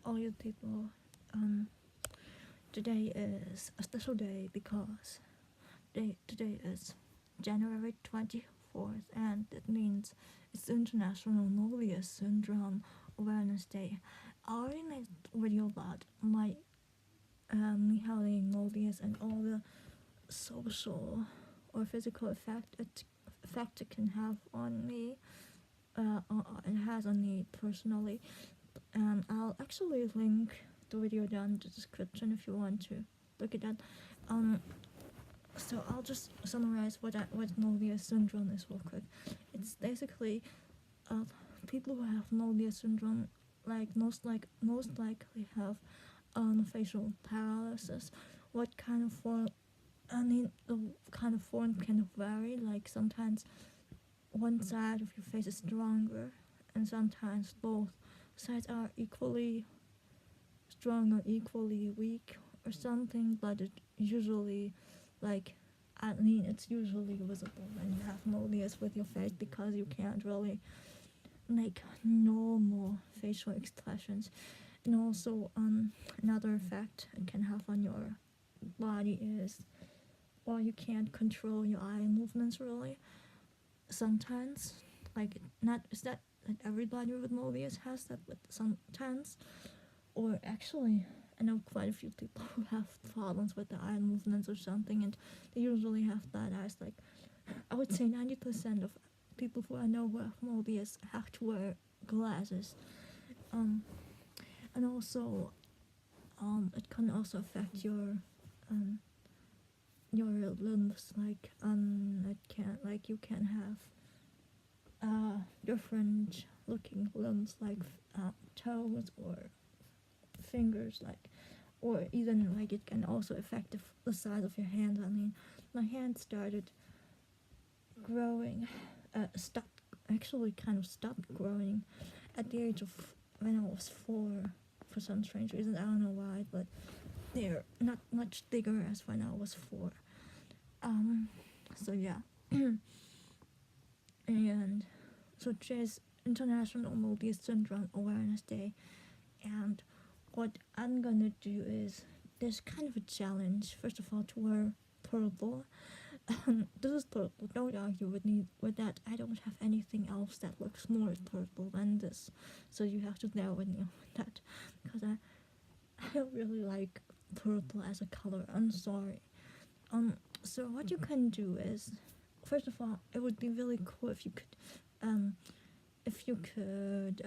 all you people. Today is a special day because today is January 24th, and it means it's International Moebius Syndrome Awareness Day. I already made a video about me having Moebius and all the social or physical effect it can have on me. It has on me personally. I'll actually link the video down in the description if you want to look at that. So I'll just summarize what Moebius syndrome is real quick. It's basically people who have Moebius syndrome most likely have facial paralysis. What kind of form? The kind of form can vary. Like sometimes one side of your face is stronger, and sometimes both sides are equally strong or equally weak or something. But it usually, it's usually visible when you have Moebius with your face because you can't really make normal facial expressions. And also, another effect it can have on your body is, well, you can't control your eye movements really. Sometimes, not everybody with Moebius has that, but sometimes, or actually, I know quite a few people who have problems with their eye movements or something, and they usually have bad eyes. I would say 90% of people who I know who have Moebius have to wear glasses. And also, it can also affect your limbs. You can have different looking limbs, toes or fingers, or even it can also affect the size of your hands. My hand started growing, stopped growing at the age of when I was 4 for some strange reason. I don't know why, but they're not much bigger as when I was 4. So yeah. And so today's International Moebius Syndrome Awareness Day, and what I'm gonna do is, there's kind of a challenge. First of all, to wear purple. This is purple, don't argue with me with that. I don't have anything else that looks more purple than this, so you have to bear with me with that, because I don't really like purple as a color. I'm sorry. So what you can do is, first of all, it would be really cool if you could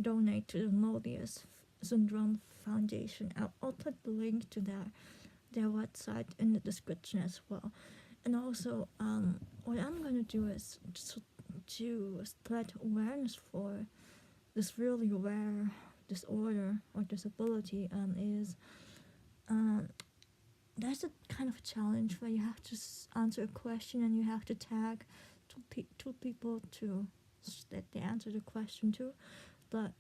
donate to the Moebius Syndrome Foundation. I'll put the link to their website in the description as well. And also, what I'm gonna do is to spread awareness for this really rare disorder or disability. There's a kind of a challenge where you have to answer a question, and you have to tag two people that they answer the question to. But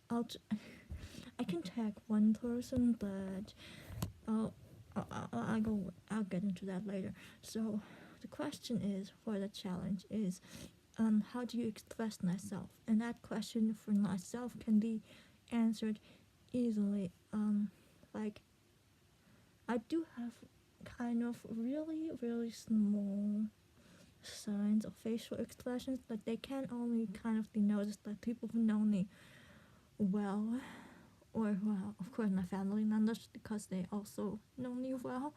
I can tag one person, but I'll get into that later. So the question is, for the challenge is, how do you express myself? And that question for myself can be answered easily. I do have kind of really, really small signs of facial expressions, but they can only kind of be noticed by people who know me well, or of course my family members, because they also know me well.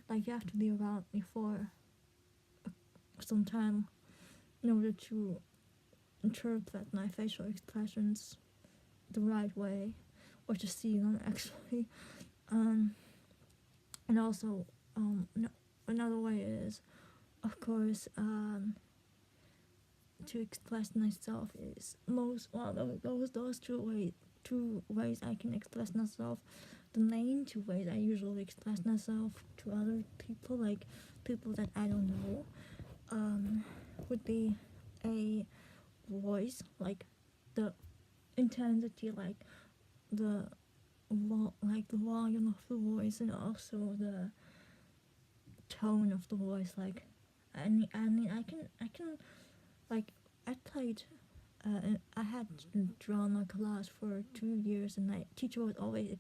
You have to be around me for some time in order to interpret my facial expressions the right way, or to see them actually. And also, another way is, of course, to express myself is those two ways I can express myself. The main 2 ways I usually express myself to other people, people that I don't know, would be a voice, the intensity, the volume of the voice, and also the tone of the voice. I can I played I had drama class for 2 years, and my teacher was always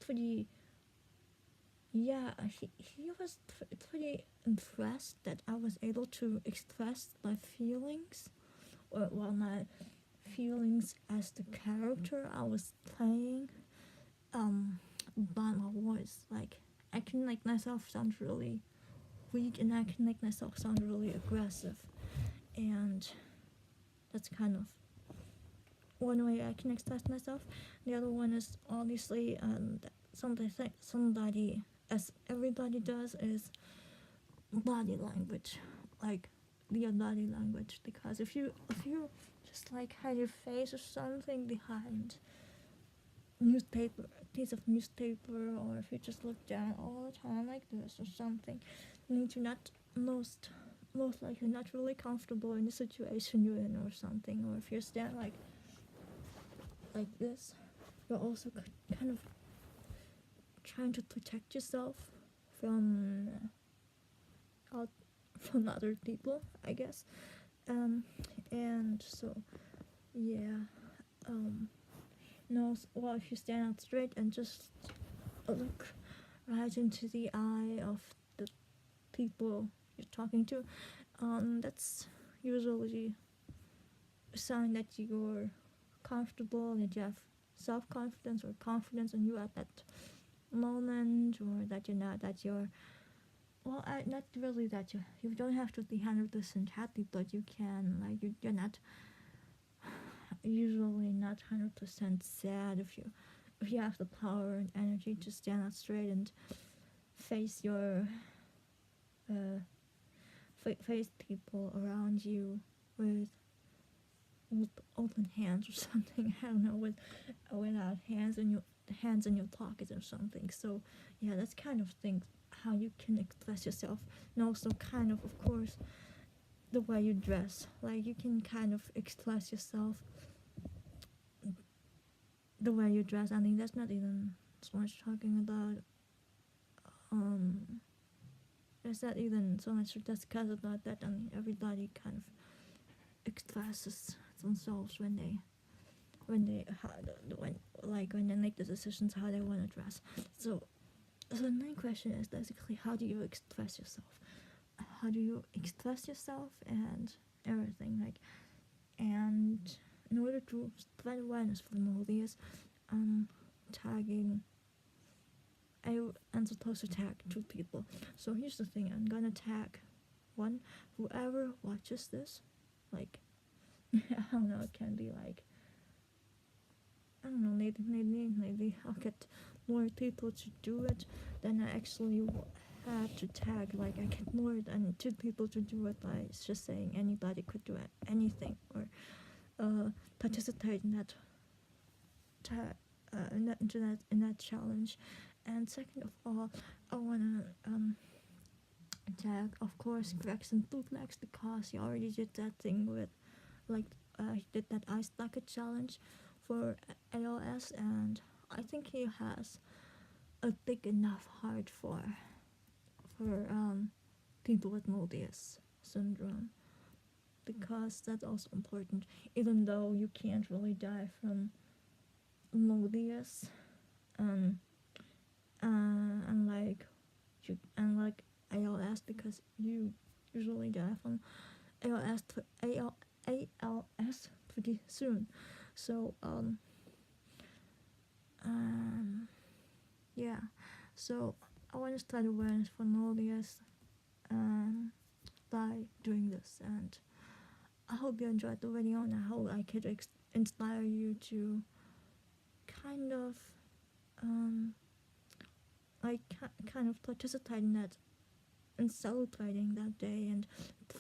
pretty. Yeah, he was pretty impressed that I was able to express my feelings, or well, my feelings as the character I was playing, by my voice. Like I can make myself sound really weak, and I can make myself sound really aggressive, and that's kind of one way I can express myself. The other one is obviously somebody, as everybody does, is body language, like your body language. Because if you just like hide your face or something behind newspaper, piece of newspaper, or if you just look down all the time like this or something, means you're not most likely not really comfortable in the situation you're in or something. Or if you're standing like this, you're also kind of trying to protect yourself from from other people, I guess. And so yeah, no, well, if you stand out straight and just look right into the eye of the people you're talking to, that's usually a sign that you're comfortable, that you have self-confidence or confidence in you at that moment, or that you're well, not really that you don't have to be 100% happy, but you can, like, you're not usually not 100% sad if you have the power and energy to stand up straight and face your face people around you with open hands or something. I don't know, without hands in your pockets or something. So yeah, that's kind of things how you can express yourself. And also kind of course, the way you dress. Like you can kind of express yourself the way you dress. I mean, that's not even so much talking about there's not even so much to discuss about that. I mean, everybody kind of expresses themselves when they make the decisions how they want to dress. So the main question is basically, how do you express yourself? How do you express yourself and everything, like, and in order to spread awareness for Moebius, tagging. I'm supposed to tag 2 people. So here's the thing: I'm gonna tag one, whoever watches this. Like, I don't know. It can be like, I don't know. Maybe I'll get more people to do it than I actually had to tag. Like, I get more than 2 people to do it by just saying anybody could do anything, or participate in that in that challenge. And second of all, I wanna tag, of course, gregsynthbootlegs, because he already did that thing with, like, he did that ice bucket challenge for ALS, and I think he has a big enough heart for people with Moebius syndrome, because that's also important. Even though you can't really die from Moebius, unlike ALS, because you usually die from ALS pretty soon. So yeah. So I want to start awareness for Moebius by doing this, and I hope you enjoyed the video, and I hope I could inspire you to kind of kind of participate in that and celebrating that day and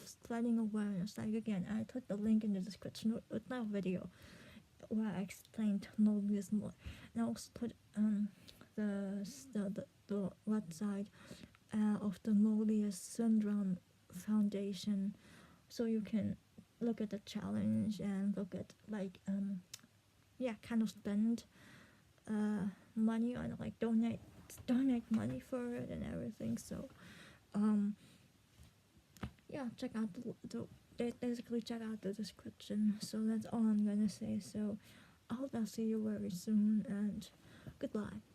spreading awareness. Like, again, I put the link in the description with my video where I explained Moebius more, and I also put the website of the Moebius Syndrome Foundation, so you can look at the challenge and look at, like, kind of spend money on, like, donate money for it and everything. So check out basically check out the description. So that's all I'm gonna say. So I hope I'll see you very soon, and goodbye.